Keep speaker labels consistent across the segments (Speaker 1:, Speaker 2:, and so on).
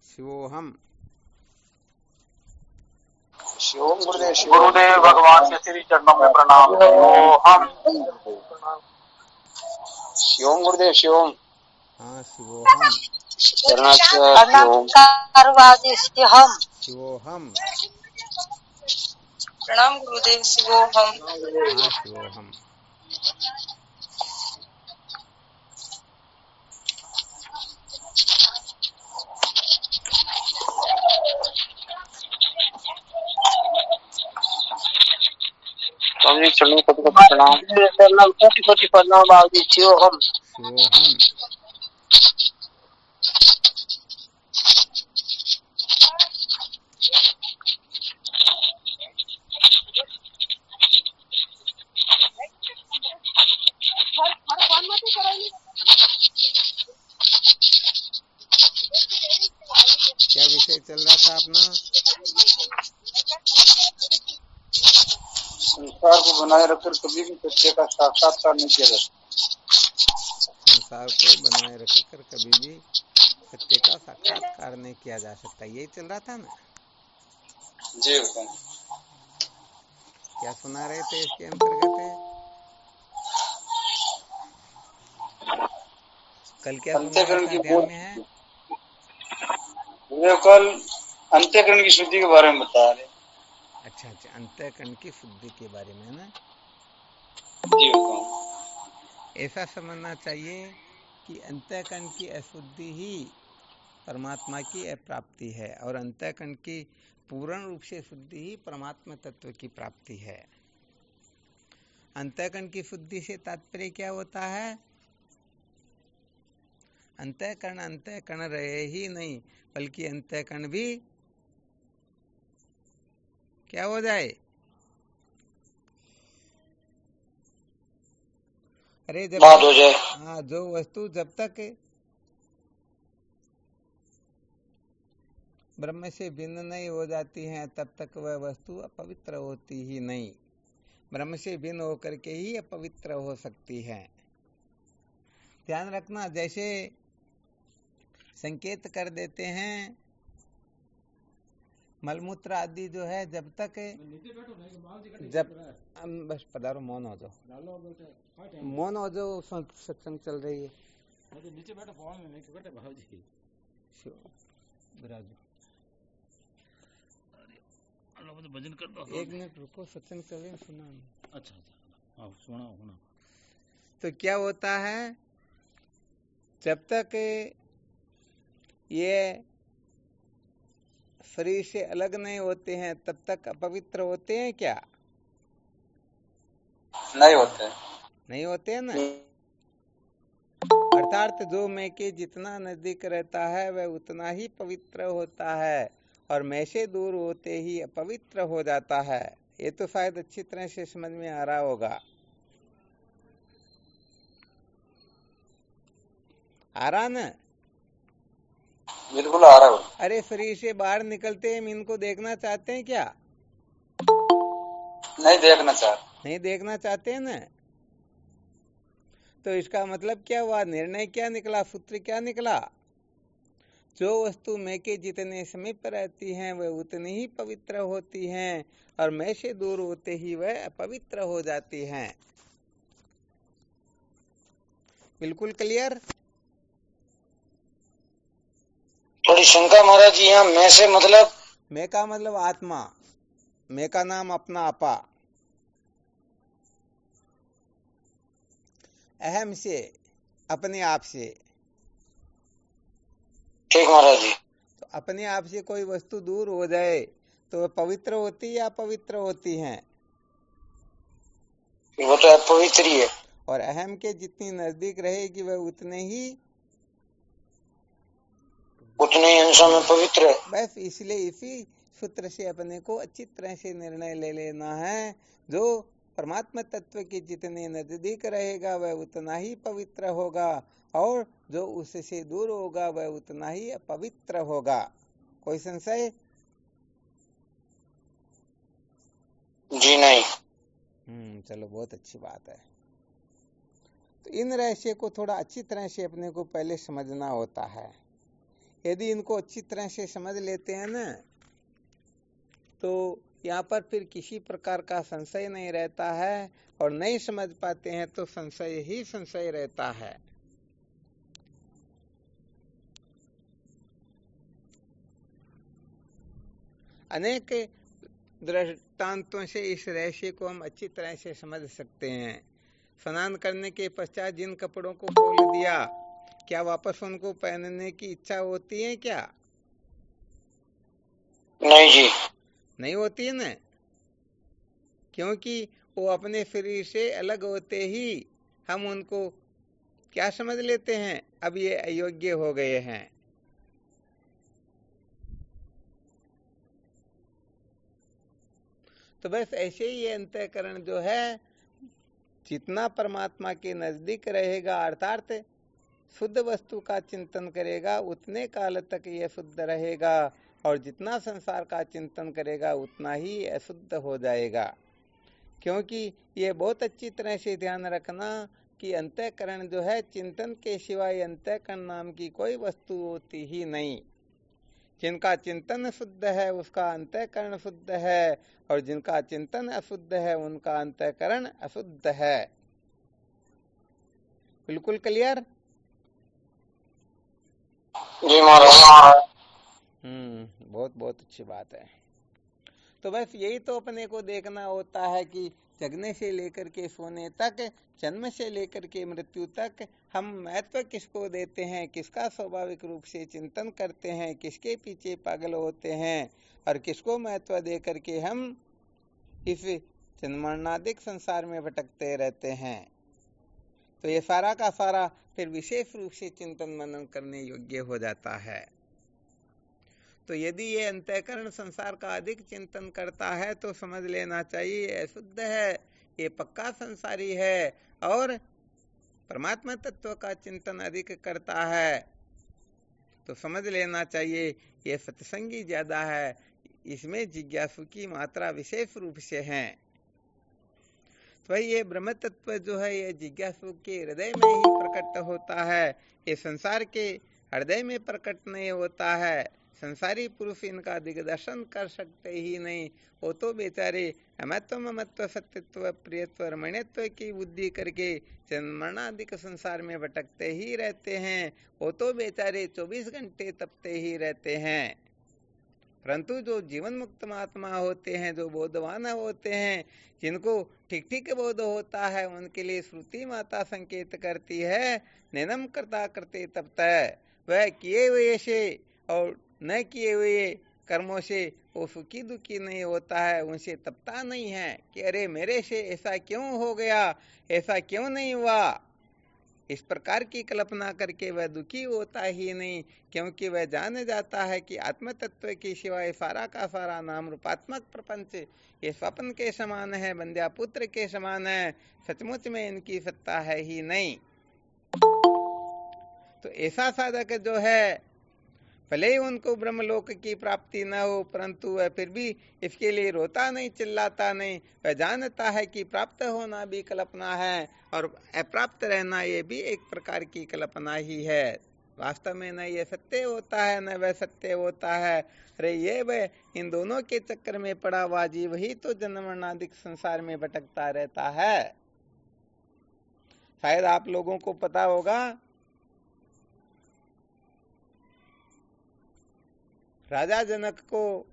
Speaker 1: शिवोहम।
Speaker 2: शिवम गुरुदेव।
Speaker 3: गुरुदेव भगवान के श्री चरणों में प्रणाम। शिवोहम।
Speaker 2: शिवम गुरुदेव। शिवम।
Speaker 1: हाँ शिवोहम। शिवोहम।
Speaker 4: प्रणाम गुरुदेव। शिवोहम।
Speaker 1: हाँ शिवोहम।
Speaker 3: स्वामी चरणों को प्रणाम। कोटि प्रणाम बाबूजी। शिवोहम।
Speaker 1: शिवोहम। क्या विषय चल रहा था अपना?
Speaker 2: संसार को बनाए रखकर कभी भी सत्य का साक्षात्कार नहीं किया जा सकता।
Speaker 1: संसार को बनाए रखकर कभी भी सत्य का साक्षात्कार नहीं किया जा सकता, यही चल रहा था ना
Speaker 2: जी होता है।
Speaker 1: क्या सुना रहे थे इसके अंतर्गत? कल क्या सुनाया था, ध्यान में है?
Speaker 2: कल अंत्यकरण की शुद्धि के बारे में बता रहे।
Speaker 1: अच्छा, अंतःकरण की शुद्धि के बारे में ना।
Speaker 2: जी होता है।
Speaker 1: ऐसा समझना चाहिए कि अंतःकरण की अशुद्धि ही परमात्मा की अप्राप्ति है और अंतःकरण की पूर्ण रूप से शुद्धि ही परमात्मा तत्व की प्राप्ति है। अंतःकरण की शुद्धि से तात्पर्य क्या होता है? अंतःकरण रहे ही नहीं, बल्कि अंतःकरण भी क्या हो जाए? अरे जब
Speaker 2: बात हो जाए।
Speaker 1: हाँ, जो वस्तु जब तक ब्रह्म से भिन्न नहीं हो जाती है तब तक वह वस्तु अपवित्र होती ही नहीं। ब्रह्म से भिन्न होकर के ही अपवित्र हो सकती है। ध्यान रखना, जैसे संकेत कर देते हैं मलमूत्र आदि जो है, जब तक बस पधारो, मौन हो जाओ, मौन हो जाओ, सत्संग चल रही है। नीचे बैठो, भजन कर दो। एक मिनट रुको, सत्संग चल रही है, सुना। अच्छा, सुना। तो क्या होता है, जब तक ये शरीर से अलग नहीं होते हैं तब तक अपवित्र होते हैं क्या?
Speaker 2: नहीं होते।
Speaker 1: नहीं होते हैं ना। अर्थात जो मैं के जितना नजदीक रहता है वह उतना ही पवित्र होता है और मैं से दूर होते ही अपवित्र हो जाता है। ये तो शायद अच्छी तरह से समझ में आ रहा होगा। आ रहा ना?
Speaker 2: बिल्कुल आ रहा है।
Speaker 1: अरे शरीर से बाहर निकलते हम इनको देखना चाहते हैं क्या?
Speaker 2: नहीं देखना चाहते।
Speaker 1: नहीं देखना चाहते हैं ना। तो इसका मतलब क्या हुआ? निर्णय क्या निकला? सूत्र क्या निकला? जो वस्तु मैं के जितने समीप रहती हैं वह उतनी ही पवित्र होती हैं और मैं से दूर होते ही वह अपवित्र हो जाती हैं। बिल्कुल क्लियर?
Speaker 2: थोड़ी शंका महाराज जी, यहाँ मैं से मतलब?
Speaker 1: मैं का मतलब आत्मा, मैं का नाम अपना आपा, अहम से, अपने आप से।
Speaker 2: ठीक महाराज जी।
Speaker 1: तो अपने आप से कोई वस्तु दूर हो जाए तो वह पवित्र होती या अपवित्र होती हैं?
Speaker 2: वो तो अपवित्र ही है।
Speaker 1: और अहम के जितनी नजदीक रहेगी वह उतने ही
Speaker 2: अंशों में पवित्र है।
Speaker 1: बस इसलिए इसी सूत्र से अपने को अच्छी तरह से निर्णय ले लेना है। जो परमात्मा तत्व के जितने नजदीक रहेगा वह उतना ही पवित्र होगा और जो उससे दूर होगा वह उतना ही अपवित्र होगा। कोई संशय?
Speaker 2: जी नहीं।
Speaker 1: चलो, बहुत अच्छी बात है। तो इन रहस्य को थोड़ा अच्छी तरह से अपने को पहले समझना होता है। यदि इनको अच्छी तरह से समझ लेते हैं ना, तो यहाँ पर फिर किसी प्रकार का संशय नहीं रहता है, और नहीं समझ पाते हैं तो संशय ही संशय रहता है। अनेक दृष्टांतों से इस रहस्य को हम अच्छी तरह से समझ सकते हैं। स्नान करने के पश्चात जिन कपड़ों को खोल दिया, क्या वापस उनको पहनने की इच्छा होती है क्या?
Speaker 3: नहीं जी,
Speaker 1: नहीं होती है ना, क्योंकि वो अपने शरीर से अलग होते ही हम उनको क्या समझ लेते हैं, अब ये अयोग्य हो गए हैं। तो बस ऐसे ही ये अंतःकरण जो है, जितना परमात्मा के नजदीक रहेगा अर्थात शुद्ध वस्तु का चिंतन करेगा, उतने काल तक ये शुद्ध रहेगा, और जितना संसार का चिंतन करेगा उतना ही अशुद्ध हो जाएगा। क्योंकि ये बहुत अच्छी तरह से ध्यान रखना कि अंतःकरण जो है, चिंतन के सिवाय अंतःकरण नाम की कोई वस्तु होती ही नहीं। जिनका चिंतन शुद्ध है उसका अंतःकरण शुद्ध है, और जिनका चिंतन अशुद्ध है उनका अंतःकरण अशुद्ध है। बिल्कुल क्लियर?
Speaker 3: जी महाराज।
Speaker 1: बहुत बहुत अच्छी बात है। तो बस यही तो अपने को देखना होता है कि जगने से लेकर के सोने तक, जन्म से लेकर के मृत्यु तक हम महत्व किसको देते हैं, किसका स्वाभाविक रूप से चिंतन करते हैं, किसके पीछे पागल होते हैं, और किसको महत्व दे करके हम इस जन्मरणादिक संसार में भटकते रहते हैं। तो ये सारा का सारा फिर विशेष रूप से चिंतन मनन करने योग्य हो जाता है। तो यदि ये अंतःकरण संसार का अधिक चिंतन करता है तो समझ लेना चाहिए अशुद्ध है, ये पक्का संसारी है, और परमात्मा तत्व का चिंतन अधिक करता है तो समझ लेना चाहिए ये सत्संगी ज्यादा है, इसमें जिज्ञासु की मात्रा विशेष रूप से है। तो ये ब्रह्म तत्व जो है ये जिज्ञासु के हृदय में ही प्रकट होता है, ये संसार के हृदय में प्रकट नहीं होता है। संसारी पुरुष इनका दिग्दर्शन कर सकते ही नहीं, वो तो बेचारे अमत्व ममत्व सत्यत्व प्रियत्व रमणीयत्व की बुद्धि करके जन्मरणादिक संसार में भटकते ही रहते हैं। वो तो बेचारे 24 घंटे तपते ही रहते हैं। परंतु जो जीवन मुक्त महात्मा होते हैं, जो बोधवान होते हैं, जिनको ठीक ठीक बोध होता है, उनके लिए श्रुति माता संकेत करती है, नैनम करता करते तपता है। वह किए हुए से और न किए हुए कर्मों से वो सुखी दुखी नहीं होता है, उनसे तपता नहीं है कि अरे मेरे से ऐसा क्यों हो गया, ऐसा क्यों नहीं हुआ। इस प्रकार की कल्पना करके वह दुखी होता ही नहीं, क्योंकि वह जान जाता है कि आत्म तत्व के सिवाय सारा का सारा नाम रूपात्मक प्रपंच ये स्वप्न के समान है, बंध्या पुत्र के समान है, सचमुच में इनकी सत्ता है ही नहीं। तो ऐसा साधक जो है, भले ही उनको ब्रह्मलोक की प्राप्ति न हो, परंतु वह फिर भी इसके लिए रोता नहीं, चिल्लाता नहीं। वह जानता है कि प्राप्त होना भी कल्पना है और अप्राप्त रहना ये भी एक प्रकार की कल्पना ही है। वास्तव में न ये सत्य होता है न वह सत्य होता है। अरे ये वह इन दोनों के चक्कर में पड़ा हुआ जीव ही तो जन्मरणादिक संसार में भटकता रहता है। शायद आप लोगों को पता होगा, राजा जनक को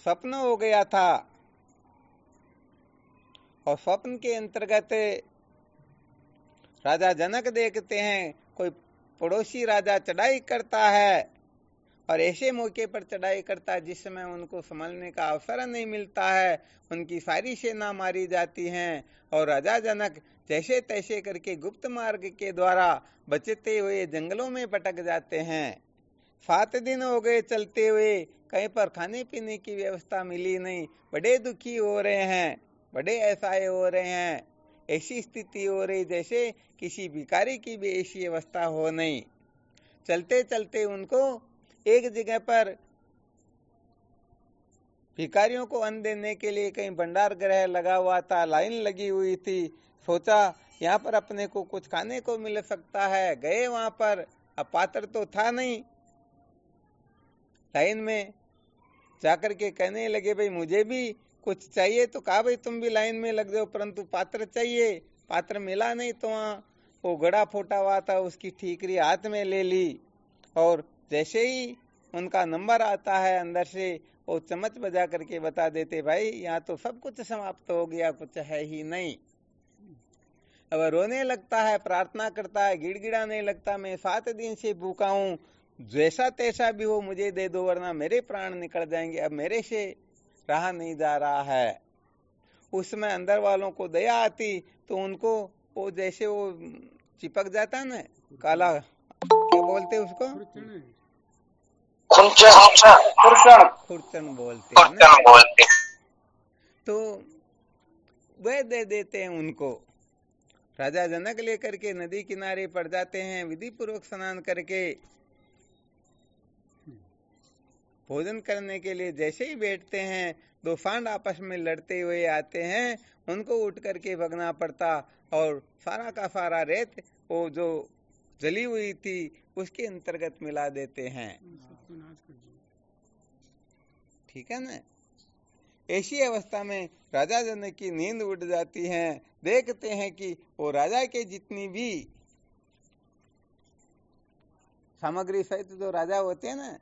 Speaker 1: स्वप्न हो गया था, और स्वप्न के अंतर्गत राजा जनक देखते हैं कोई पड़ोसी राजा चढ़ाई करता है, और ऐसे मौके पर चढ़ाई करता है जिस समय उनको संभलने का अवसर नहीं मिलता है, उनकी सारी सेना मारी जाती हैं, और राजा जनक जैसे तैसे करके गुप्त मार्ग के द्वारा बचते हुए जंगलों में भटक जाते हैं। 7 दिन हो गए चलते हुए, कहीं पर खाने पीने की व्यवस्था मिली नहीं, बड़े दुखी हो रहे हैं, बड़े असहाय हो रहे हैं। ऐसी स्थिति हो रही जैसे किसी भिखारी की भी ऐसी अवस्था हो नहीं। चलते चलते उनको एक जगह पर भिखारियों को अन्न देने के लिए कहीं भंडार गृह लगा हुआ था, लाइन लगी हुई थी। सोचा यहाँ पर अपने को कुछ खाने को मिल सकता है, गए वहां पर। अब पात्र तो था नहीं, लाइन में जाकर के कहने लगे भाई मुझे भी कुछ चाहिए, तो कहा भाई तुम भी लाइन में लग जाओ, परंतु पात्र चाहिए। पात्र मिला नहीं तो वहाँ वो घड़ा फोटा हुआ था, उसकी ठीकरी हाथ में ले ली, और जैसे ही उनका नंबर आता है अंदर से वो चम्मच बजा करके बता देते भाई यहाँ तो सब कुछ समाप्त हो गया, कुछ है ही नहीं। अब रोने लगता है, प्रार्थना करता है, गिड़गिड़ाने लगता, मैं 7 दिन से भूखा हूँ, जैसा तैसा भी हो मुझे दे दो वरना मेरे प्राण निकल जाएंगे, अब मेरे से रहा नहीं जा रहा है। उसमें अंदर वालों को दया आती तो उनको वो जैसे वो चिपक जाता ना काला, क्या बोलते उसको, खुरचन बोलते हैं ना, तो वह दे देते हैं उनको। राजा जनक लेकर के नदी किनारे पड़ जाते हैं, विधि पूर्वक स्नान करके भोजन करने के लिए जैसे ही बैठते हैं, 2 सांड आपस में लड़ते हुए आते हैं, उनको उठ करके भगना पड़ता और सारा का सारा रेत वो जो जली हुई थी उसके अंतर्गत मिला देते हैं। ठीक है ना। ऐसी अवस्था में राजा जनक की नींद उड़ जाती है। देखते हैं कि वो राजा के जितनी भी सामग्री सहित जो राजा होते हैं ना,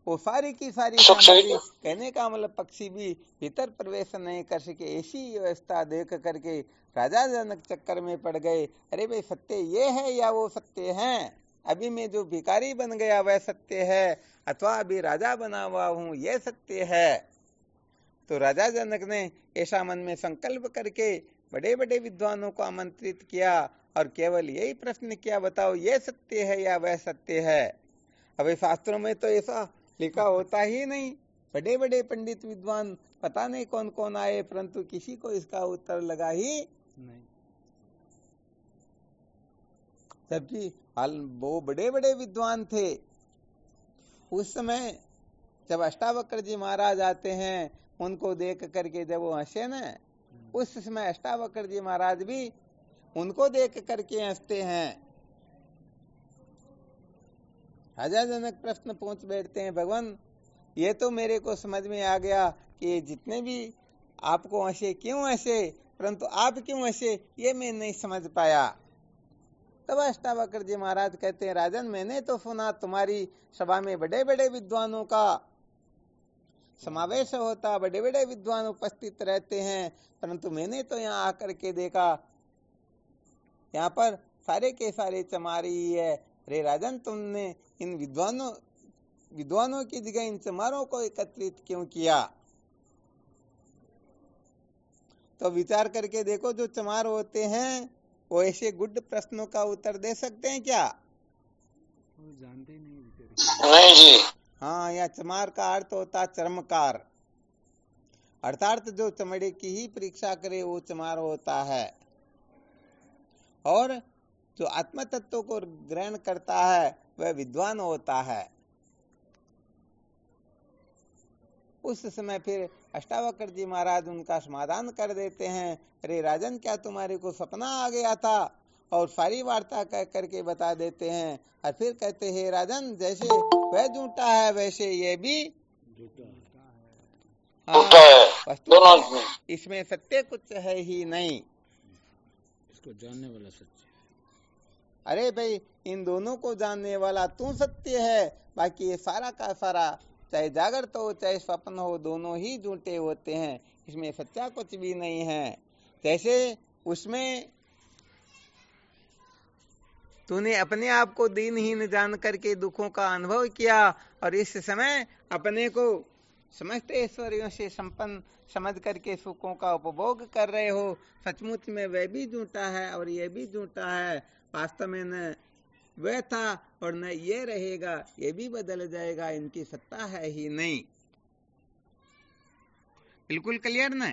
Speaker 1: वो सारी की सारी सामग्री, कहने का मतलब पक्षी भी भीतर प्रवेश नहीं कर सके, ऐसी व्यवस्था देख करके राजा जनक चक्कर में पड़ गए। अरे भाई सत्य ये है या वो सत्य है, अभी मैं जो भिखारी बन गया वह सत्य है, अथवा अभी राजा बना हुआ हूँ ये सत्य है। तो राजा जनक ने ऐसा मन में संकल्प करके बड़े बड़े विद्वानों को आमंत्रित किया और केवल यही प्रश्न किया, बताओ ये सत्य है या वह सत्य है। अभी शास्त्रों में तो ऐसा लिखा होता ही नहीं, बड़े बड़े पंडित विद्वान पता नहीं कौन कौन आए, परंतु किसी को इसका उत्तर लगा ही नहीं, जबकि वो बड़े बड़े विद्वान थे। उस समय जब अष्टावक्र जी महाराज आते हैं, उनको देख करके जब वो हंसे न, उस समय अष्टावक्र जी महाराज भी उनको देख करके हंसते हैं। राजा जनक प्रश्न पूछ बैठते हैं, भगवान ये तो मेरे को समझ में आ गया कि जितने भी आपको हंसे क्यों हंसे, परंतु आप क्यों हंसे ये मैं नहीं समझ पाया। तब अष्टावक्र जी महाराज कहते हैं, राजन मैंने तो सुना तुम्हारी सभा में बड़े बड़े विद्वानों का समावेश होता, बड़े बड़े विद्वान उपस्थित रहते हैं, परंतु मैंने तो यहाँ आकर के देखा यहाँ पर सारे के सारे चमारी ही है। अरे राजन तुमने इन विद्वानों की जगह इन चमारों को एकत्रित क्यों किया। तो विचार करके देखो, जो चमार होते हैं वो ऐसे गुड प्रश्नों का उत्तर दे सकते हैं क्या? वो जानते ही
Speaker 2: नहीं जी।
Speaker 1: हाँ, या चमार का अर्थ होता चर्मकार, अर्थात जो चमड़े की ही परीक्षा करे वो चमार होता है। और जो आत्म तत्व को ग्रहण करता है वह विद्वान होता है। उस समय फिर अष्टावक्र जी महाराज उनका समाधान कर देते हैं, अरे राजन क्या तुम्हारे को सपना आ गया था, और सारी वार्ता कह करके बता देते हैं। और फिर कहते हैं, राजन जैसे वह झूठा है वैसे ये भी झूठा है, इसमें सत्य कुछ है ही नहीं, इसको जानने वाला सत्य। अरे भाई इन दोनों को जानने वाला तू सत्य है, बाकी ये सारा का सारा चाहे जागृत हो चाहे स्वप्न हो दोनों ही झूठे होते हैं, इसमें सच्चा कुछ भी नहीं है। जैसे उसमें तूने अपने आप को दीनहीन जान करके दुखों का अनुभव किया और इस समय अपने को समस्त ऐश्वर्यों से संपन्न समझ करके सुखों का उपभोग कर रहे हो, सचमुच में वह भी झूठा है और यह भी झूठा है। वास्तव में न वह था और न ये रहेगा, ये भी बदल जाएगा, इनकी सत्ता है ही नहीं। बिल्कुल क्लियर न?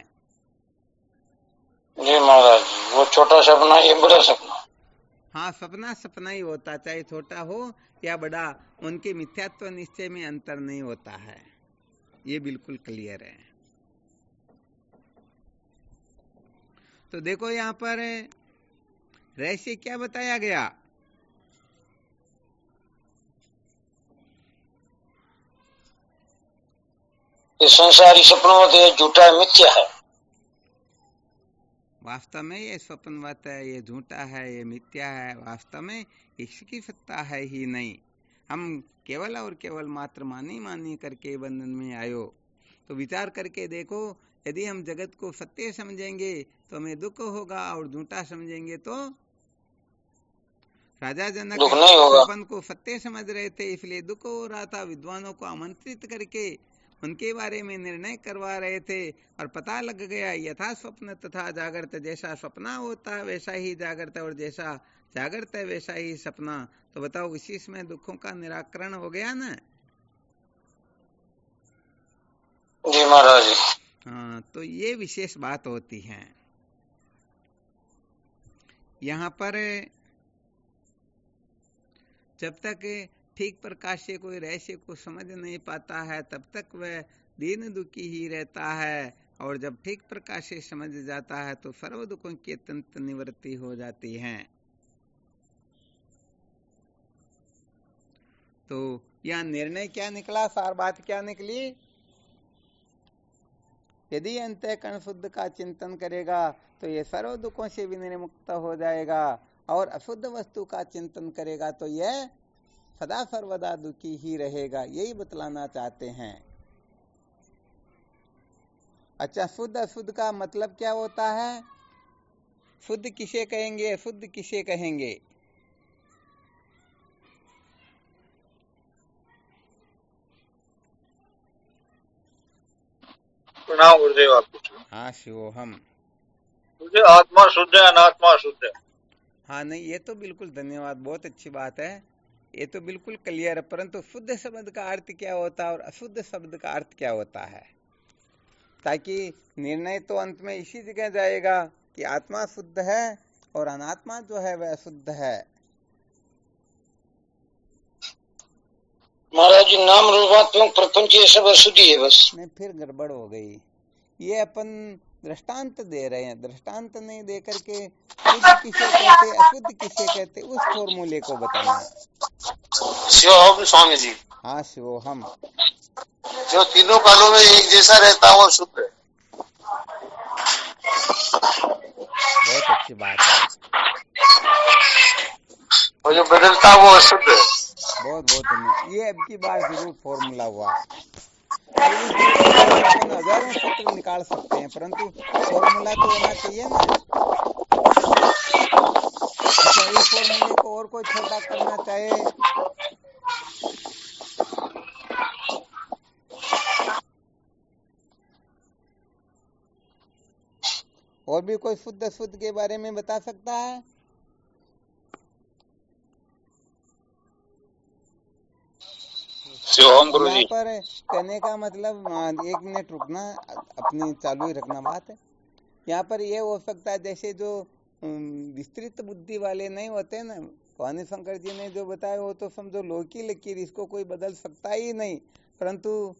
Speaker 2: जी महाराज, वो छोटा सपना ये बड़ा सपना।
Speaker 1: हाँ, सपना सपना ही होता, चाहे छोटा हो या बड़ा, उनके मिथ्यात्व निश्चय में अंतर नहीं होता है, ये बिल्कुल क्लियर है। तो देखो यहाँ पर रहस्य क्या बताया गया।
Speaker 2: ये संसारी सपनों से झूठा है, मिथ्या है।
Speaker 1: वास्तव में ये स्वप्नवत है, ये झूठा है, ये मिथ्या है। वास्तव में इसकी सत्ता है ही नहीं। हम केवल और केवल मात्र मानी मानी करके बंधन में आयो। तो विचार करके देखो, यदि हम जगत को सत्य समझेंगे तो हमें दुख होगा, और झूठा समझेंगे तो राजा जनक
Speaker 2: दुख नहीं होगा।
Speaker 1: स्वप्न को सत्य समझ रहे थे, इसलिए दुख हो रहा था। विद्वानों को आमंत्रित करके उनके बारे में निर्णय करवा रहे थे, और पता लग गया यथा स्वप्न तथा जागृत। जैसा स्वप्न होता है वैसा ही जागृत, और जैसा जागृत है वैसा ही सपना। तो बताओ, इसी में दुखों का निराकरण हो गया ना।
Speaker 2: जी महाराज।
Speaker 1: हाँ, तो ये विशेष बात होती है। यहाँ पर जब तक ठीक प्रकाश से कोई रहस्य को समझ नहीं पाता है, तब तक वह दीन दुखी ही रहता है, और जब ठीक प्रकाश से समझ जाता है तो सर्व दुखों की अत्यंत निवृत्ति हो जाती है। तो यह निर्णय क्या निकला, सार बात क्या निकली? यदि अंतःकरण शुद्ध का चिंतन करेगा तो ये सर्व दुखों से भी निर्मुक्त हो जाएगा, और अशुद्ध वस्तु का चिंतन करेगा तो यह सदा सर्वदा दुखी ही रहेगा। यही बतलाना चाहते हैं। अच्छा, शुद्ध अशुद्ध का मतलब क्या होता है? शुद्ध किसे कहेंगे, अशुद्ध किसे कहेंगे?
Speaker 3: प्रणाम गुरुदेव। आप पूछो।
Speaker 1: हाँ, शिवोहम।
Speaker 3: मुझे आत्मा शुद्ध है, अनात्मा शुद्ध है।
Speaker 1: हाँ, नहीं, ये तो बिल्कुल, धन्यवाद, बहुत अच्छी बात है। ये तो बिल्कुल क्लियर है, परंतु शुद्ध शब्द का अर्थ क्या होता है और अशुद्ध शब्द का अर्थ क्या होता है, ताकि निर्णय तो अंत में इसी जगह जाएगा कि आत्मा शुद्ध है और अनात्मा जो है वह अशुद्ध है।
Speaker 2: महाराज जी, नाम रूपात्मक प्रपंच ये सब अशुद्धि है बस।
Speaker 1: नहीं, फिर गड़बड़ हो गई। ये अपन दृष्टांत दे रहे हैं, दृष्टांत नहीं दे करके शुद्ध किसे कहते, अशुद्ध किसे कहते, उस फॉर्मूले को बताना।
Speaker 2: शिवोहम स्वामी जी।
Speaker 1: हाँ, शिवोहम।
Speaker 2: जो तीनों कालों में एक जैसा रहता है वो शुद्ध है।
Speaker 1: बहुत अच्छी बात है।
Speaker 2: और जो बदलता है वो अशुद्ध है।
Speaker 1: बहुत बहुत धन्यवाद। ये अब की बार जरूर फॉर्मूला हुआ। और इस फॉर्मूले से अपन हजारों सूत्र निकाल सकते हैं, परंतु फॉर्मूला तो होना चाहिए ना। अच्छा, इस फॉर्मूले को और कोई छोटा करना चाहे? और भी कोई शुद्ध शुद्ध के बारे में बता सकता है? यहाँ पर कहने का मतलब, 1 मिनट रुकना, अपनी चालू ही रखना बात है। यहाँ पर यह हो सकता है, जैसे जो विस्तृत बुद्धि वाले नहीं होते ना, भवानी शंकर जी ने जो बताया वो तो समझो लौकी लकीर, इसको कोई बदल सकता ही नहीं। परंतु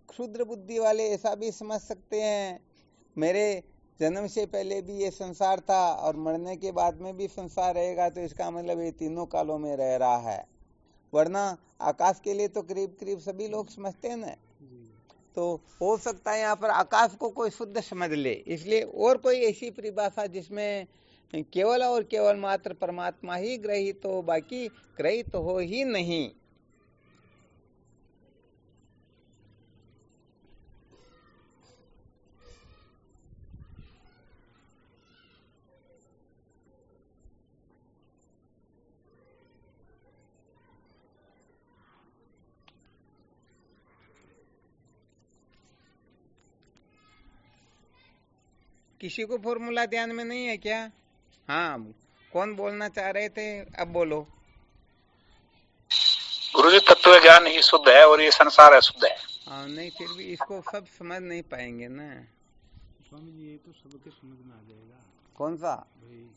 Speaker 1: क्षुद्र बुद्धि वाले ऐसा भी समझ सकते हैं, मेरे जन्म से पहले भी ये संसार था और मरने के बाद में भी संसार रहेगा, तो इसका मतलब ये तीनों कालों में रह रहा है। वरना आकाश के लिए तो करीब करीब सभी लोग समझते हैं ना। तो हो सकता है यहाँ पर आकाश को कोई शुद्ध समझ ले, इसलिए और कोई ऐसी परिभाषा जिसमें केवल और केवल मात्र परमात्मा ही ग्रहित हो, बाकी ग्रहित हो ही नहीं। किसी को फॉर्मूला ध्यान में नहीं है क्या? हाँ, कौन बोलना चाह रहे थे, अब बोलो।
Speaker 3: गुरुजी, तत्व ज्ञान ही शुद्ध है और ये संसार अशुद्ध है।
Speaker 1: हाँ, नहीं, फिर भी इसको सब समझ नहीं पाएंगे ना
Speaker 5: स्वामी जी। ये तो सबके समझ में आ जाएगा।
Speaker 1: कौन सा?
Speaker 5: भाई,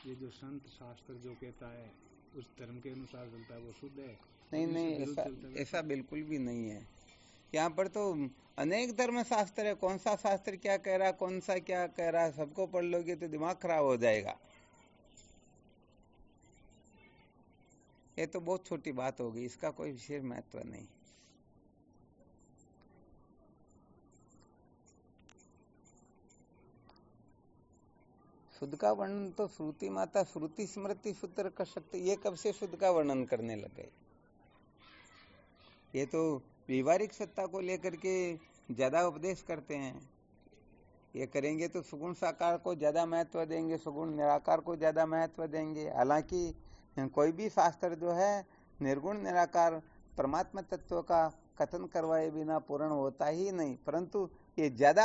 Speaker 5: ये जो संत शास्त्र जो कहता है उस धर्म के अनुसार चलता है वो शुद्ध है।
Speaker 1: नहीं नहीं, ऐसा बिल्कुल भी नहीं है। यहाँ पर तो अनेक धर्म शास्त्र है, कौन सा शास्त्र क्या कह रहा, कौन सा क्या कह रहा, सबको पढ़ लोगे तो दिमाग खराब हो जाएगा। ये तो बहुत छोटी बात होगी, इसका कोई विशेष महत्व नहीं। शुद्ध का वर्णन तो श्रुति माता श्रुति स्मृति सूत्र कर सकते, ये कब से शुद्ध का वर्णन करने लग गए? ये तो व्यवहारिक सत्ता को लेकर के ज्यादा उपदेश करते हैं। ये करेंगे तो सुगुण साकार को ज्यादा महत्व देंगे, सुगुण निराकार को ज्यादा महत्व देंगे। हालांकि कोई भी शास्त्र जो है निर्गुण निराकार परमात्मा तत्व का कथन करवाए बिना पूर्ण होता ही नहीं, परंतु ये ज्यादा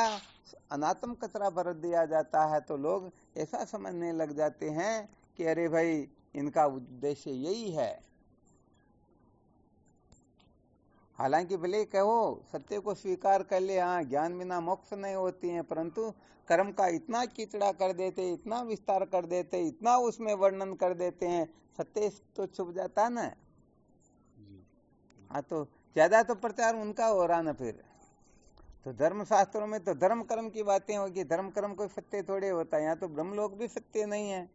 Speaker 1: अनात्म कचरा भर दिया जाता है तो लोग ऐसा समझने लग जाते हैं कि अरे भाई इनका उद्देश्य यही है। हालांकि भले कहो सत्य को स्वीकार कर ले, हाँ ज्ञान बिना मोक्ष नहीं होती है, परंतु कर्म का इतना कीचड़ा कर देते, इतना विस्तार कर देते, इतना उसमें वर्णन कर देते हैं, सत्य तो छुप जाता है ना। हाँ तो ज्यादा तो प्रचार उनका हो रहा ना। फिर तो धर्म शास्त्रों में तो धर्म कर्म की बातें होगी, धर्म कर्म कोई सत्य थोड़े होता है। यहाँ तो ब्रह्मलोक भी सत्य नहीं है।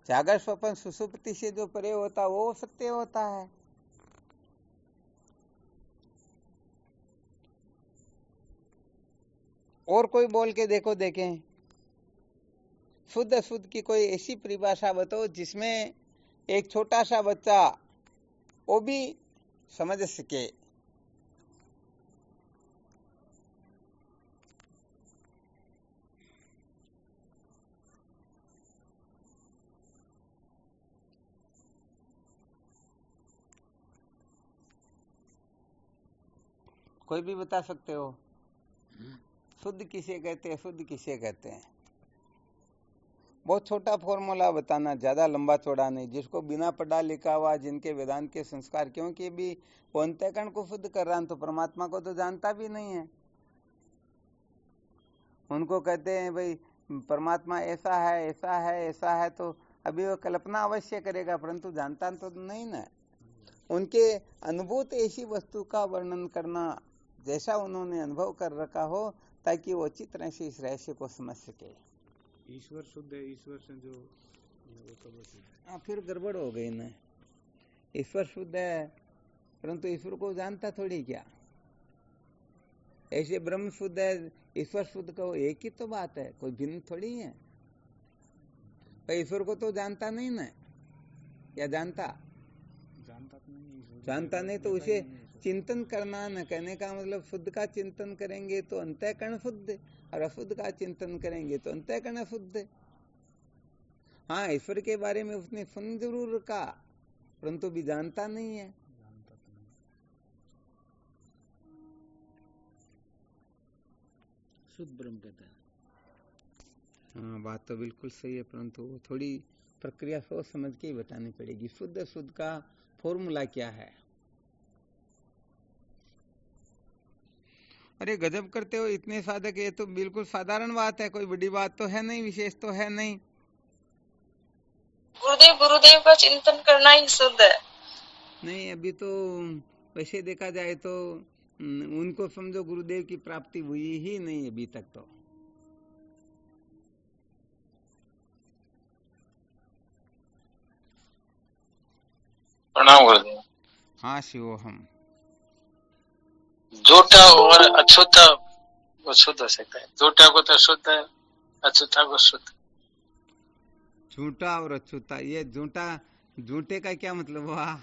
Speaker 1: जागर स्वप्न सुसुप्ति से जो परे होता वो सत्य होता है। और कोई बोल के देखो, देखें शुद्ध अशुद्ध की कोई ऐसी परिभाषा बताओ जिसमें एक छोटा सा बच्चा वो भी समझ सके। कोई भी बता सकते हो? शुद्ध किसे कहते हैं, शुद्ध किसे कहते हैं? बहुत छोटा फॉर्मूला बताना, ज्यादा लंबा चौड़ा नहीं, जिसको बिना पढ़ा लिखा हुआ, जिनके वेदांत के संस्कार, क्योंकि भी वो अंतःकरण को शुद्ध कर रहा है तो परमात्मा को तो जानता भी नहीं है। उनको कहते हैं भाई परमात्मा ऐसा है ऐसा है ऐसा है, तो अभी वो कल्पना अवश्य करेगा परंतु जानता तो नहीं ना। उनके अनुभूत ऐसी वस्तु का वर्णन करना जैसा उन्होंने अनुभव कर रखा हो, ताकि वो अच्छी तरह से इस रहस्य को समझ सके।
Speaker 5: ईश्वर शुद्ध है, ईश्वर से जो वो तो बस
Speaker 1: फिर गड़बड़ हो गई ना। ईश्वर शुद्ध है परंतु ईश्वर को जानता थोड़ी क्या। ऐसे ब्रह्म शुद्ध है, ईश्वर शुद्ध का एक ही तो बात है, कोई भिन्न थोड़ी है। पर ईश्वर को तो जानता नहीं ना, या जानता नहीं तो उसे चिंतन करना न। कहने का मतलब शुद्ध का चिंतन करेंगे तो अंतःकरण शुद्ध, और अशुद्ध का चिंतन करेंगे तो अंतःकरण अशुद्ध। हाँ ईश्वर के बारे में उसने सुन जरूर रखा परंतु भी जानता नहीं है।
Speaker 5: शुद्ध ब्रह्म कहता है।
Speaker 1: हाँ बात तो बिल्कुल सही है, परंतु वो थोड़ी प्रक्रिया सोच समझ के ही बतानी पड़ेगी। शुद्ध अशुद्ध का फॉर्मूला क्या है? अरे गजब करते हो, इतने साधक। ये तो बिल्कुल साधारण बात है, कोई बड़ी बात तो है नहीं, विशेष तो है नहीं।
Speaker 4: गुरुदेव का चिंतन करना ही शुद्ध है।
Speaker 1: नहीं अभी तो वैसे देखा जाए तो उनको समझो गुरुदेव की प्राप्ति हुई ही नहीं अभी तक तो।
Speaker 3: प्रणाम गुरुदेव।
Speaker 1: हाँ शिवोहम।
Speaker 3: झूठा और अछूता वो शुद्ध हो सकता है, झूठा को तो शुद्ध है, अछूता को शुद्ध।
Speaker 1: झूठा और अछूता, ये झूठे का क्या मतलब हुआ?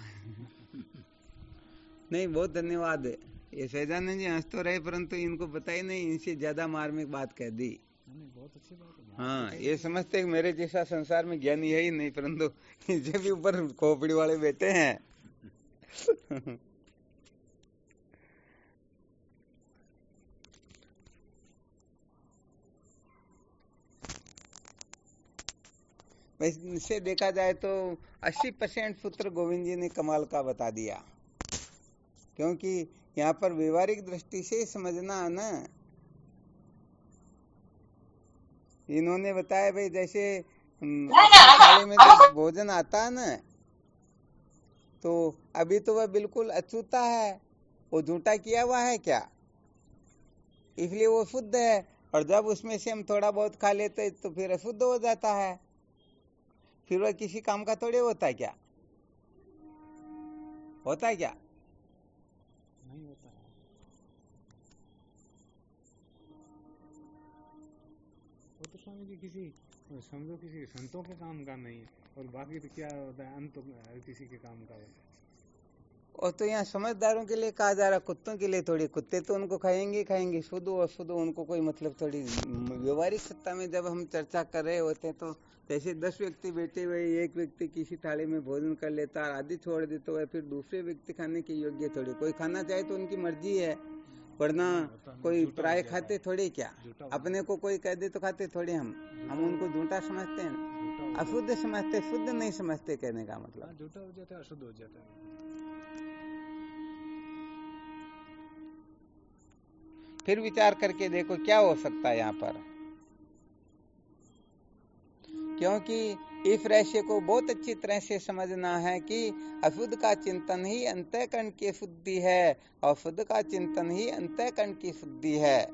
Speaker 1: नहीं बहुत धन्यवाद। ये सहजानंद जी हंस तो रहे परंतु इनको पता ही नहीं, इनसे ज्यादा मार्मिक बात कह दी।
Speaker 5: बहुत अच्छी बात है।
Speaker 1: हाँ ये समझते हैं मेरे जैसा संसार में ज्ञानी है ही नहीं, परंतु इनसे भी ऊपर खोपड़ी वाले बैठे हैं। वैसे देखा जाए तो 80% सूत्र गोविंद जी ने कमाल का बता दिया, क्योंकि यहाँ पर व्यवहारिक दृष्टि से समझना है ना। इन्होंने बताया भाई जैसे थाली में जो भोजन आता है ना, तो अभी तो वह बिल्कुल अछूता है, वो झूठा किया हुआ है क्या, इसलिए वो शुद्ध है। और जब उसमें से हम थोड़ा बहुत खा लेते तो फिर अशुद्ध हो जाता है, फिर वह किसी काम का थोड़े होता है क्या? होता है क्या?
Speaker 5: नहीं होता है। तो स्वामी जी किसी समझो किसी संतों के काम का नहीं है, और बाकी तो क्या होता है, अंत हर किसी के काम का होता है।
Speaker 1: और तो यहाँ समझदारों के लिए कहा जा रहा, कुत्तों के लिए थोड़ी। कुत्ते तो उनको खाएंगे खाएंगे, शुद्ध और शुद्ध उनको कोई मतलब थोड़ी। व्यवहारिक सत्ता में जब हम चर्चा कर रहे होते हैं तो जैसे 10 व्यक्ति बैठे हुए, एक व्यक्ति किसी थाली में भोजन कर लेता और आदि छोड़ देता है, फिर दूसरे व्यक्ति खाने के योग्य थोड़ी। कोई खाना चाहे तो उनकी मर्जी है, वरना कोई प्राय खाते थोड़ी। क्या अपने को कोई कह दे तो खाते थोड़ी। हम उनको झूठा समझते हैं, अशुद्ध समझते, शुद्ध नहीं समझते, कहने का मतलब।
Speaker 5: झूठा हो जाता है, अशुद्ध हो जाता है।
Speaker 1: फिर विचार करके देखो क्या हो सकता है यहाँ पर, क्योंकि इस रहस्य को बहुत अच्छी तरह से समझना है कि अशुद्ध का चिंतन ही अंतःकरण की शुद्धि है और शुद्ध का चिंतन ही अंतःकरण की शुद्धि है।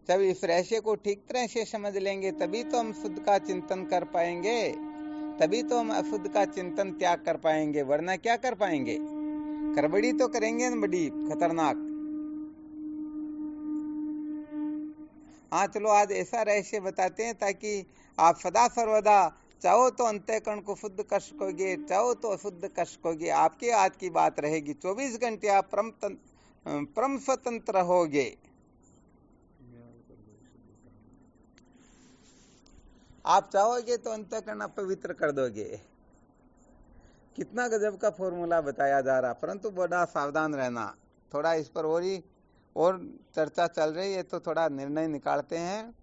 Speaker 1: जब इस रहस्य को ठीक तरह से समझ लेंगे तभी तो हम शुद्ध का चिंतन कर पाएंगे, तभी तो हम अशुद्ध का चिंतन त्याग कर पाएंगे, वरना क्या कर पाएंगे? गड़बड़ी तो करेंगे न बड़ी खतरनाक। हाँ चलो आज ऐसा रहस्य बताते हैं ताकि आप सदा सर्वदा चाहो तो अंतःकरण को शुद्ध कर सकोगे, चाहो तो अशुद्ध कर सकोगे। आपके हाथ की बात रहेगी। 24 घंटे आप परम स्वतंत्र होगे। आप चाहोगे तो अंतःकरण अपवित्र कर दोगे। कितना गजब का फॉर्मूला बताया जा रहा, परंतु बड़ा सावधान रहना। थोड़ा इस पर और चर्चा चल रही है तो थोड़ा निर्णय निकालते हैं।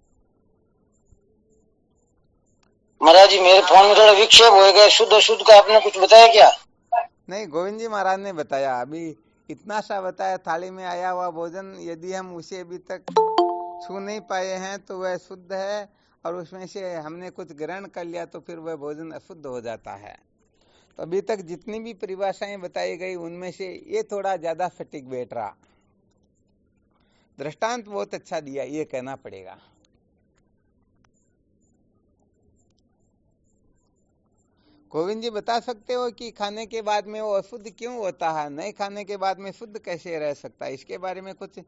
Speaker 2: महाराज जी मेरे फोन में थोड़ा विक्षेप हो गया, शुद्ध अशुद्ध का आपने कुछ बताया क्या?
Speaker 1: नहीं, गोविंद जी महाराज ने बताया। अभी इतना सा बताया, थाली में आया हुआ भोजन यदि हम उसे अभी तक छू नहीं पाए हैं तो वह शुद्ध है, और उसमें से हमने कुछ ग्रहण कर लिया तो फिर वह भोजन अशुद्ध हो जाता है। तो अभी तक जितनी भी परिभाषाएं बताई गई उनमें से ये थोड़ा ज्यादा सटीक बैठ रहा। दृष्टांत बहुत अच्छा दिया, ये कहना पड़ेगा। गोविंद जी बता सकते हो कि खाने के बाद में वो अशुद्ध क्यों होता है, नहीं खाने के बाद में शुद्ध कैसे रह सकता है? इसके बारे में कुछ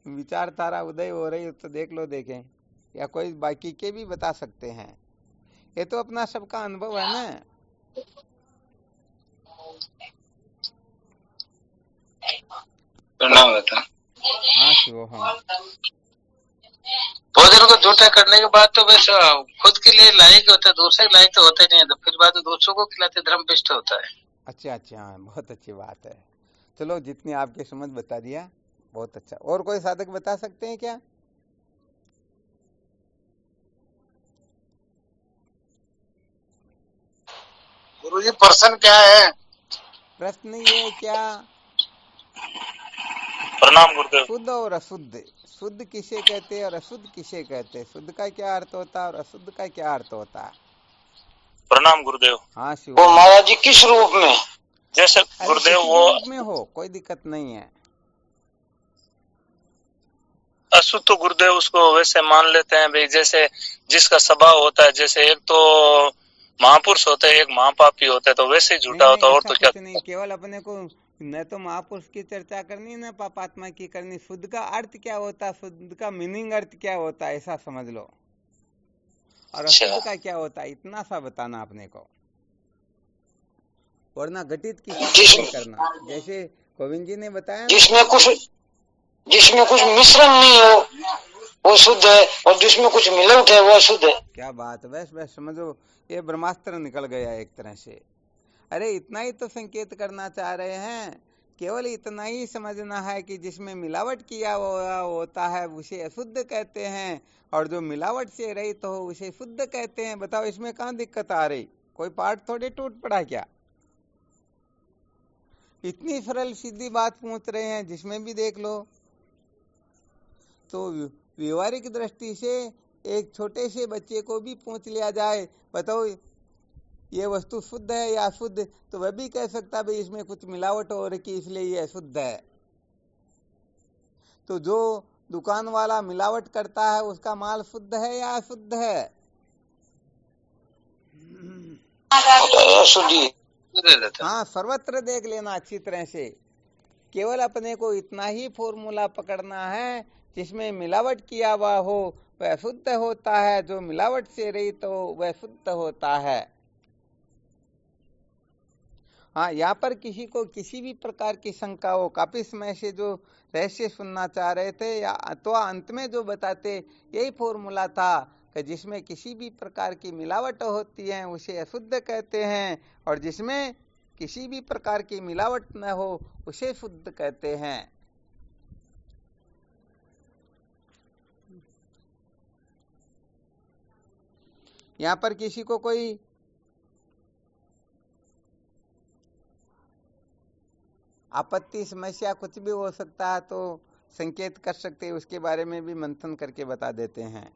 Speaker 1: विचारधारा उदय हो रही हो तो देख लो, देखें, या कोई बाकी के भी बता सकते हैं। ये तो अपना सबका अनुभव है ना।
Speaker 3: प्रणाम बता।
Speaker 1: हाँ शिव, हाँ।
Speaker 3: भोजन को झूठा करने के बाद तो वैसे खुद के लिए लायक होता है, दूसरे के लायक तो होता ही नहीं है, तो फिर बाद में दूसरों को खिलाते धर्म भ्रष्ट होता है।
Speaker 1: अच्छा अच्छा, हाँ, बहुत अच्छी बात है। चलो जितनी आपकी समझ बता दिया, बहुत अच्छा। और कोई साधक बता सकते हैं क्या?
Speaker 2: गुरुजी प्रश्न क्या है?
Speaker 1: प्रश्न ये क्या,
Speaker 2: प्रणाम गुरुदेव।
Speaker 1: शुद्ध और अशुद्ध, शुद्ध किसे कहते हैं और अशुद्ध किसे कहते हैं? शुद्ध का क्या अर्थ होता है और अशुद्ध का क्या अर्थ होता है?
Speaker 2: प्रणाम गुरुदेव।
Speaker 1: हाँ शिव।
Speaker 2: वो महाराज जी किस रूप में? जैसे गुरुदेव वो
Speaker 1: रूप में हो, कोई दिक्कत नहीं है।
Speaker 2: अशुद्ध तो गुरुदेव उसको वैसे मान लेते हैं भाई, जैसे जिसका स्वभाव होता है, जैसे एक तो महापुरुष होता है, एक महापापी होता है, तो वैसे ही झूठा होता है। और तो क्या
Speaker 1: नहीं, केवल अपने को न तो महापुरुष की चर्चा करनी न पापात्मा की करनी। शुद्ध का अर्थ क्या होता है, शुद्ध का मीनिंग अर्थ क्या होता है, ऐसा समझ लो। और अशुद्ध का क्या होता है, इतना सा बताना अपने को, वरना घटित किसी नहीं करना। जैसे गोविंद जी ने बताया, जिसमें कुछ मिश्रण नहीं हो वो शुद्ध है, और जिसमें कुछ मिलावट है वो अशुद्ध है। क्या बात, बस समझो, ये ब्रह्मास्त्र निकल गया एक तरह से। अरे इतना ही तो संकेत करना चाह रहे हैं, केवल इतना ही समझना है कि जिसमें मिलावट किया हुआ होता है उसे अशुद्ध कहते हैं, और जो मिलावट से रहित हो उसे शुद्ध कहते हैं। बताओ इसमें कहाँ दिक्कत आ रही? कोई पार्ट थोड़े टूट पड़ा क्या? इतनी सरल सीधी बात पूछ रहे हैं, जिसमें भी देख लो। तो व्यवहारिक दृष्टि से एक छोटे से बच्चे को भी पूछ लिया जाए, बताओ ये वस्तु शुद्ध है या अशुद्ध, तो वह भी कह सकता भाई इसमें कुछ मिलावट हो रही इसलिए ये अशुद्ध है। तो जो दुकान वाला मिलावट करता है उसका माल शुद्ध है या अशुद्ध है? हाँ, सर्वत्र देख लेना अच्छी तरह से। केवल अपने को इतना ही फॉर्मूला पकड़ना है, जिसमें मिलावट किया हुआ हो वह शुद्ध होता है, जो मिलावट से रहित हो वह शुद्ध होता है। हाँ, यहाँ पर किसी को किसी भी प्रकार की शंका हो, काफी समय से जो रहस्य सुनना चाह रहे थे या तो अंत में जो बताते यही फॉर्मूला था कि जिसमें किसी भी प्रकार की मिलावट होती है उसे अशुद्ध कहते हैं, और जिसमें किसी भी प्रकार की मिलावट न हो उसे शुद्ध कहते हैं। यहाँ पर किसी को कोई आपत्ति, समस्या कुछ भी हो सकता है तो संकेत कर सकते हैं, उसके बारे में भी मंथन करके बता देते हैं,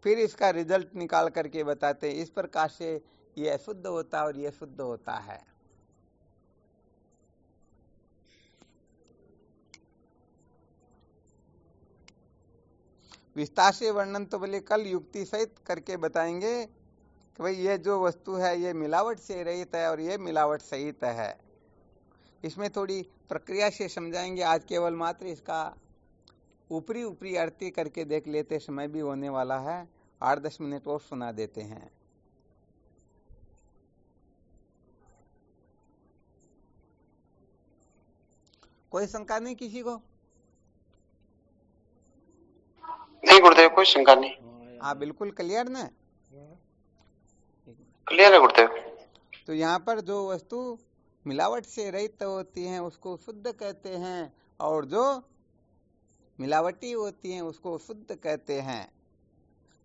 Speaker 1: फिर इसका रिजल्ट निकाल करके बताते हैं। इस प्रकार से ये अशुद्ध होता है और ये शुद्ध होता है। विस्तार से वर्णन तो बोले कल युक्ति सहित करके बताएंगे कि भाई ये जो वस्तु है ये मिलावट से रहित है और ये मिलावट सहित है। इसमें थोड़ी प्रक्रिया से समझाएंगे। आज केवल मात्र इसका ऊपरी ऊपरी आरती करके देख लेते, समय भी होने वाला है, 8-10 मिनट और सुना देते हैं। कोई शंका नहीं किसी को?
Speaker 6: नहीं गुरुदेव, कोई शंका नहीं।
Speaker 1: हाँ, बिल्कुल क्लियर ना?
Speaker 6: क्लियर है गुरुदेव।
Speaker 1: तो यहाँ पर जो वस्तु मिलावट से रहित होती हैं उसको शुद्ध कहते हैं, और जो मिलावटी होती हैं उसको शुद्ध कहते हैं।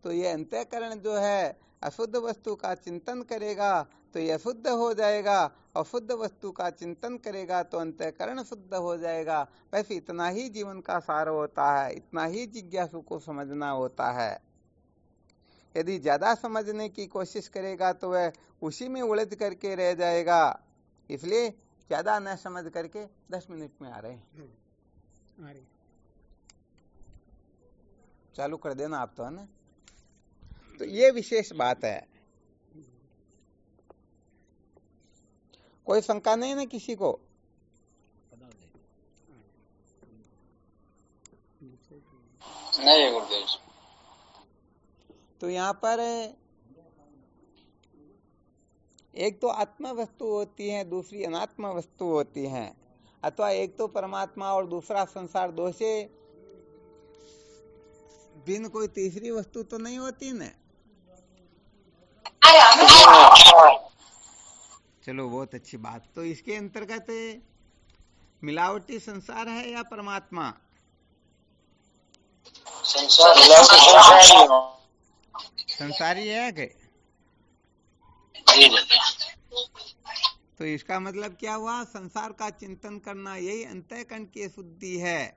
Speaker 1: तो ये अंतःकरण जो है अशुद्ध वस्तु का चिंतन करेगा तो यह शुद्ध हो जाएगा, और शुद्ध वस्तु का चिंतन करेगा तो अंतःकरण शुद्ध हो जाएगा। बस इतना ही जीवन का सार होता है, इतना ही जिज्ञासु को समझना होता है। यदि ज्यादा समझने की कोशिश करेगा तो वह उसी में उलझ करके रह जाएगा। इसलिए ज्यादा न समझ करके 10 मिनट में आ रहे हैं, चालू कर देना आप तो, है ना? तो ये विशेष बात है। कोई शंका नहीं ना किसी को?
Speaker 3: नहीं गुरुदेव।
Speaker 1: तो यहाँ पर एक तो आत्मा वस्तु होती है, दूसरी अनात्मा वस्तु होती है, अथवा एक तो परमात्मा और दूसरा संसार, दो से बिन कोई तीसरी वस्तु तो नहीं होती ना। चलो, बहुत अच्छी बात। तो इसके अंतर्गत मिलावटी संसार है या परमात्मा? संसारी है क्या? तो इसका मतलब क्या हुआ? संसार का चिंतन करना यही अंतःकरण की शुद्धि है,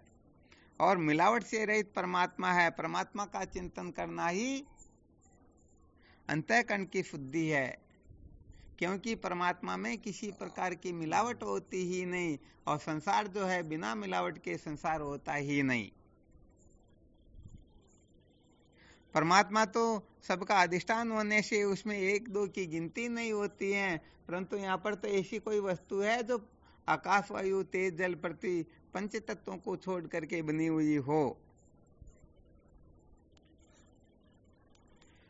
Speaker 1: और मिलावट से रहित परमात्मा है, परमात्मा का चिंतन करना ही अंतःकरण की शुद्धि है, क्योंकि परमात्मा में किसी प्रकार की मिलावट होती ही नहीं, और संसार जो है बिना मिलावट के संसार होता ही नहीं। परमात्मा तो सबका अधिष्ठान होने से उसमें एक दो की गिनती नहीं होती है, परंतु यहाँ पर तो ऐसी कोई वस्तु है जो आकाश, वायु, तेज, जल, पृथ्वी, पंच तत्वों को छोड़ करके बनी हुई हो।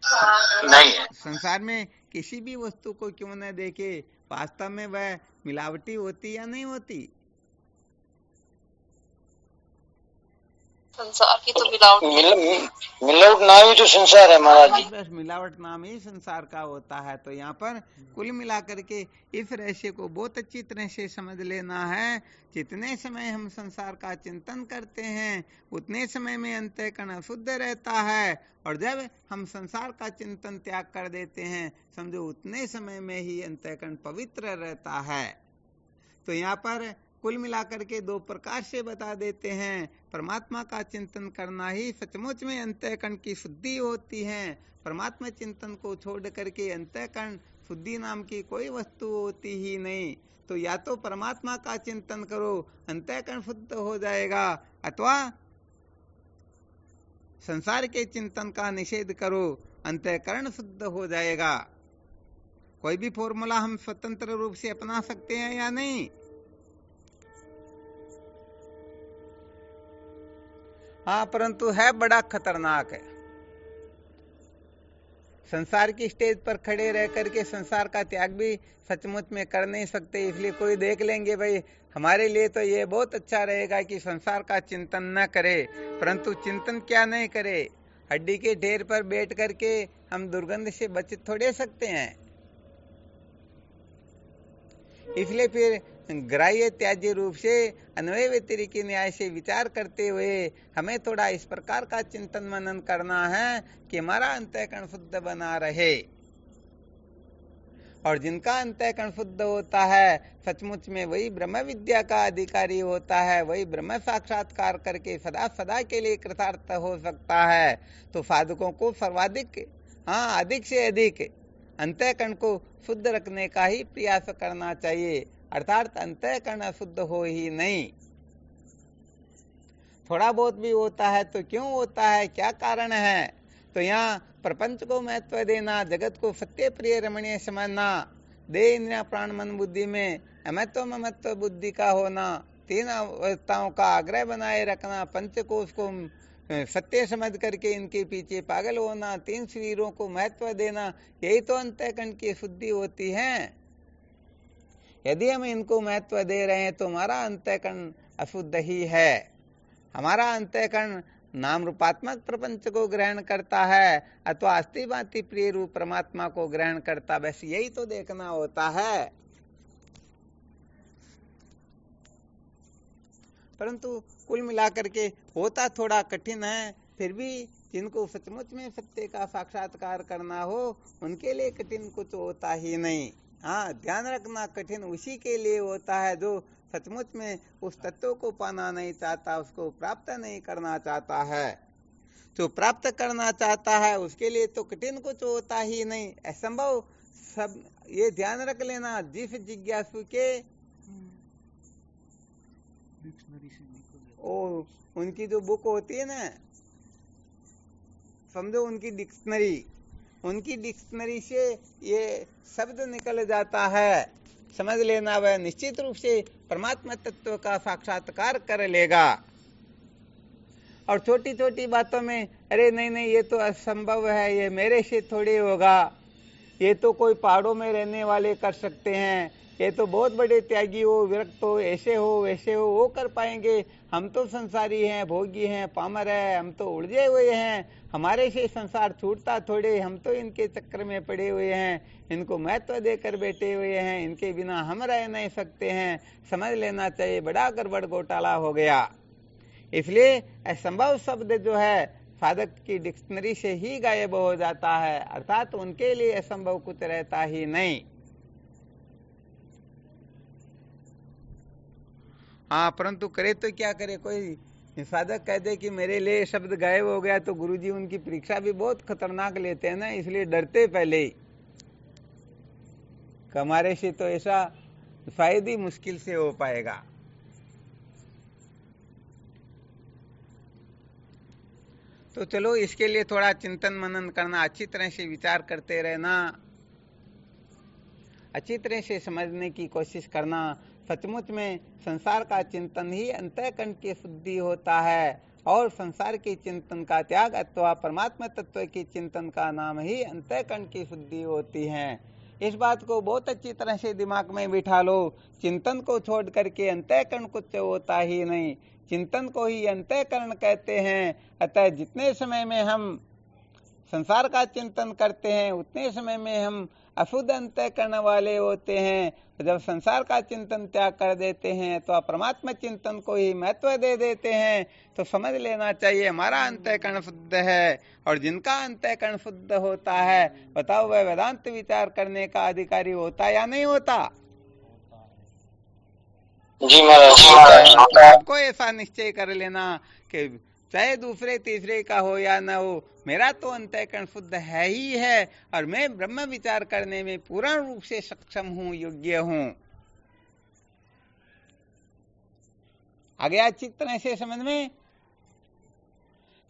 Speaker 3: नहीं है।
Speaker 1: संसार में किसी भी वस्तु को क्यों न देखे, वास्तव में वह मिलावटी होती या नहीं होती?
Speaker 4: संसार की तो मिलावट
Speaker 3: मिलावट नाम ही तो संसार है महाराज जी।
Speaker 1: बस मिलावट नाम ही संसार का होता है। तो यहाँ पर कुल मिलाकर के इस रहस्य को बहुत अच्छी तरह से समझ लेना है। जितने समय हम संसार का चिंतन करते हैं उतने समय में अंतःकरण शुद्ध रहता है, और जब हम संसार का चिंतन त्याग कर देते हैं समझो उतने समय में ही अंतःकरण पवित्र रहता है। तो यहाँ पर कुल मिलाकर के दो प्रकार से बता देते हैं। परमात्मा का चिंतन करना ही सचमुच में अंतःकरण की शुद्धि होती है। परमात्मा चिंतन को छोड़ करके अंतःकरण शुद्धि नाम की कोई वस्तु होती ही नहीं। तो या तो परमात्मा का चिंतन करो, अंतःकरण शुद्ध हो जाएगा, अथवा संसार के चिंतन का निषेध करो, अंतःकरण शुद्ध हो जाएगा। कोई भी फॉर्मूला हम स्वतंत्र रूप से अपना सकते हैं या नहीं? हाँ, परंतु है बड़ा खतरनाक है। संसार की स्टेज पर खड़े रह करके संसार का त्याग भी सचमुच में कर नहीं सकते, इसलिए कोई देख लेंगे भाई हमारे लिए तो ये बहुत अच्छा रहेगा कि संसार का चिंतन न करे, परंतु चिंतन क्या नहीं करे, हड्डी के ढेर पर बैठ करके हम दुर्गंध से बच थोड़े सकते हैं। इसलिए फिर ग्राह्य त्याज्य रूप से अन्वय व्यतिरिकी न्याय से विचार करते हुए हमें थोड़ा इस प्रकार का चिंतन मनन करना है कि हमारा अंतःकरण शुद्ध बना रहे, और जिनका अंतःकरण शुद्ध होता है सचमुच में वही ब्रह्म विद्या का अधिकारी होता है, वही ब्रह्म साक्षात्कार करके सदा सदा के लिए कृतार्थ हो सकता है। तो साधकों को सर्वाधिक, हाँ अधिक से अधिक अंतःकरण को शुद्ध रखने का ही प्रयास करना चाहिए, अर्थात अंतःकरण अशुद्ध हो ही नहीं। थोड़ा बहुत भी होता है तो क्यों होता है, क्या कारण है, तो यहाँ प्रपंच को महत्व देना, जगत को सत्य प्रिय रमणीय समझना, देह इंद्रिय प्राण मन बुद्धि में अमत्व ममत्व बुद्धि का होना, तीन अवस्थाओं का आग्रह बनाए रखना, पंचकोश को सत्य समझ करके इनके पीछे पागल होना, तीन शरीरों को महत्व देना, यही तो अंतःकरण की शुद्धि होती है। यदि हम इनको महत्व दे रहे हैं तो हमारा अंतःकरण अशुद्ध ही है। हमारा अंतःकरण नाम रूपात्मक प्रपंच को ग्रहण करता है अथवा अस्थि भांति प्रिय रूप परमात्मा को ग्रहण करता, बस यही तो देखना होता है। परंतु कुल मिलाकर के होता थोड़ा कठिन है, फिर भी जिनको सचमुच में सत्य का साक्षात्कार करना हो उनके लिए कठिन कुछ होता ही नहीं। हाँ, ध्यान रखना कठिन उसी के लिए होता है जो सचमुच में उस तत्व को पाना नहीं चाहता, उसको प्राप्त नहीं करना चाहता है। जो प्राप्त करना चाहता है उसके लिए तो कठिन कुछ होता ही नहीं, असंभव सब ये ध्यान रख लेना। जिस जिज्ञासु के ओ उनकी जो बुक होती है ना, समझो उनकी डिक्शनरी से ये शब्द निकल जाता है, समझ लेना वह निश्चित रूप से परमात्मा तत्व का साक्षात्कार कर लेगा। और छोटी छोटी बातों में अरे नहीं ये तो असंभव है, ये मेरे से थोड़ी होगा, ये तो कोई पहाड़ों में रहने वाले कर सकते हैं, ये तो बहुत बड़े त्यागी हो, विरक्त हो, ऐसे हो वैसे हो, वो कर पाएंगे, हम तो संसारी हैं, भोगी हैं, पामर है, हम तो उलझे हुए हैं, हमारे से संसार छूटता थोड़े, हम तो इनके चक्कर में पड़े हुए हैं, इनको महत्व देकर बैठे हुए हैं, इनके बिना हम रह नहीं सकते हैं। समझ लेना चाहिए बड़ा गड़बड़ घोटाला हो गया। इसलिए असंभव शब्द जो है साधक की डिक्शनरी से ही गायब हो जाता है, अर्थात उनके लिए असंभव कुछ रहता ही नहीं। हाँ, परंतु करे तो क्या करे, कोई साधक कह दे कि मेरे लिए शब्द गायब हो गया तो गुरुजी उनकी परीक्षा भी बहुत खतरनाक लेते हैं ना, इसलिए डरते पहले ही। हमारे से तो ऐसा शायद ही मुश्किल से हो पाएगा। तो चलो इसके लिए थोड़ा चिंतन मनन करना, अच्छी तरह से विचार करते रहना, अच्छी तरह से समझने की कोशिश करना। सचमुच में संसार का चिंतन ही अंतःकरण की शुद्धि होता है, और संसार के चिंतन का त्याग अथवा परमात्मा तत्व के चिंतन का नाम ही अंतःकरण की शुद्धि होती है। इस बात को बहुत अच्छी तरह से दिमाग में बिठा लो। चिंतन को छोड़ करके अंतःकरण कुछ होता ही नहीं, चिंतन को ही अंतःकरण कहते हैं। अतः जितने समय में हम संसार का चिंतन करते हैं उतने समय में हम अशुद्ध अंतःकरण वाले होते हैं। जब संसार का चिंतन त्याग कर देते हैं तो परमात्मा चिंतन को ही महत्व दे देते हैं, तो समझ लेना चाहिए हमारा अंतःकरण शुद्ध है। और जिनका अंतःकरण शुद्ध होता है, बताओ वह वेदांत विचार करने का अधिकारी होता या नहीं होता?
Speaker 3: जी महाराज।
Speaker 1: सबको ऐसा निश्चय कर लेना कि चाहे दूसरे तीसरे का हो या न हो, मेरा तो अंतःकरण शुद्ध है ही है, और मैं ब्रह्म विचार करने में पूर्ण रूप से सक्षम हूँ, योग्य हूँ। आ गया अच्छी तरह से समझ में?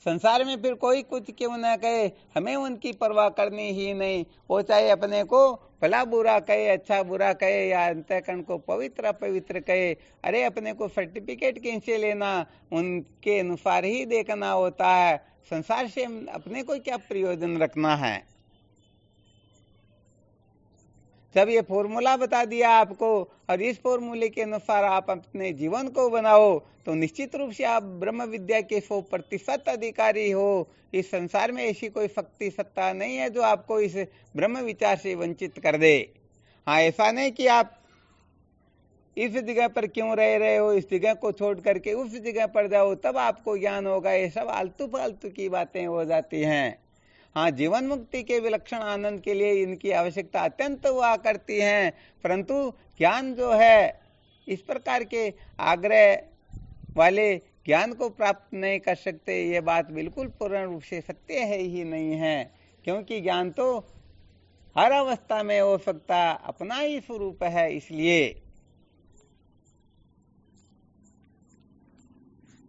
Speaker 1: संसार में फिर कोई कुछ क्यों ना कहे, हमें उनकी परवाह करनी ही नहीं। वो चाहे अपने को भला बुरा कहे, अच्छा बुरा कहे, या अंतःकरण को पवित्र अपवित्र कहे, अरे अपने को सर्टिफिकेट किनसे लेना, उनके अनुसार ही देखना होता है। संसार से अपने को क्या प्रयोजन रखना है। जब ये फॉर्मूला बता दिया आपको और इस फॉर्मूले के अनुसार आप अपने जीवन को बनाओ तो निश्चित रूप से आप ब्रह्म विद्या के 100% अधिकारी हो। इस संसार में ऐसी कोई शक्ति सत्ता नहीं है जो आपको इस ब्रह्म विचार से वंचित कर दे। हाँ, ऐसा नहीं कि आप इस जगह पर क्यों रह रहे हो, इस जगह को छोड़ करके उस जगह पर जाओ तब आपको ज्ञान होगा, ये सब आलतू फालतू की बातें हो जाती हैं। हाँ, जीवन मुक्ति के विलक्षण आनंद के लिए इनकी आवश्यकता अत्यंत हुआ करती है, परंतु ज्ञान जो है इस प्रकार के आग्रह वाले ज्ञान को प्राप्त नहीं कर सकते। ये बात बिल्कुल पूर्ण रूप से सत्य है ही नहीं है, क्योंकि ज्ञान तो हर अवस्था में हो सकता, अपना ही स्वरूप है। इसलिए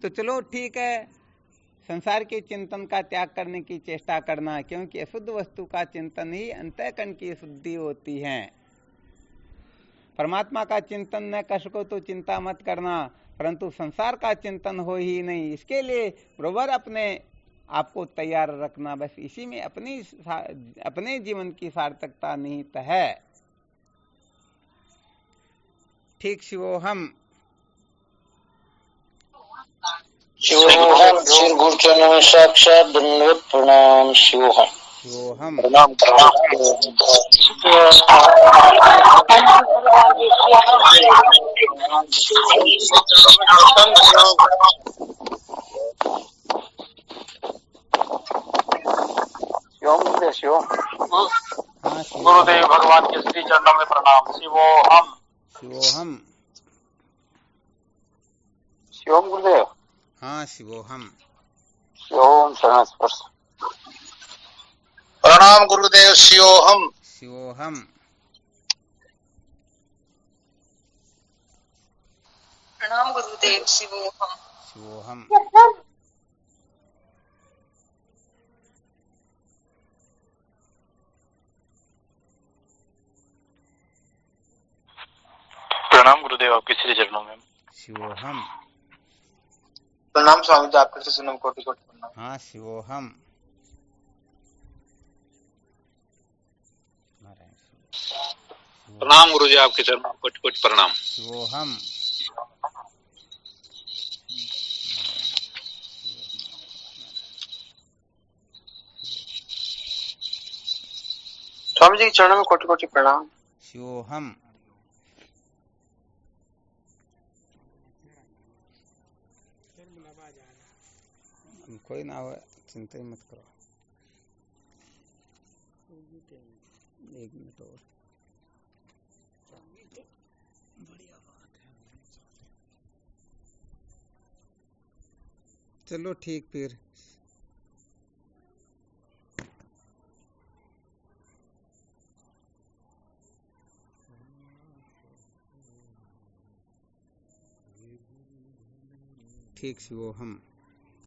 Speaker 1: तो चलो ठीक है, संसार के चिंतन का त्याग करने की चेष्टा करना, क्योंकि अशुद्ध वस्तु का चिंतन ही अंतःकरण की शुद्धि होती है। परमात्मा का चिंतन न कर सको तो चिंता मत करना, परंतु संसार का चिंतन हो ही नहीं, इसके लिए बराबर अपने आपको तैयार रखना। बस इसी में अपने जीवन की सार्थकता निहित है। ठीक शिवोहम।
Speaker 3: शिवोहम श्री गुरुचरण में साक्षात दंडवत प्रणाम। शिवोहम
Speaker 1: शिवोहम।
Speaker 3: प्रणाम प्रणाम। गुरुदेव भगवान के श्री चरणों में प्रणाम। शिवोहम।
Speaker 1: शिवोहम।
Speaker 6: शिवम गुरुदेव।
Speaker 1: हाँ, शिवोहम।
Speaker 6: ओम शरण स्पर्श।
Speaker 3: प्रणाम गुरुदेव। शिवोहम।
Speaker 1: शिवोहम।
Speaker 4: प्रणाम गुरुदेव। शिवोहम।
Speaker 1: शिवोहम।
Speaker 3: प्रणाम गुरुदेव आपके श्री चरणों में।
Speaker 1: शिवोहम।
Speaker 3: प्रणाम स्वामी जी आपके चरणों में कोटि कोटि प्रणाम।
Speaker 1: हाँ, शिवोहम।
Speaker 3: प्रणाम गुरुजी आपके चरणों में कोटि कोटि प्रणाम।
Speaker 1: शिवोहम।
Speaker 6: स्वामी जी के चरणों में कोटि कोटि प्रणाम।
Speaker 1: शिवोहम। कोई ना हो, चिंता ही मत करो। एक मिनट और। बढ़िया बात है। चलो ठीक, फिर ठीक शिवोहम।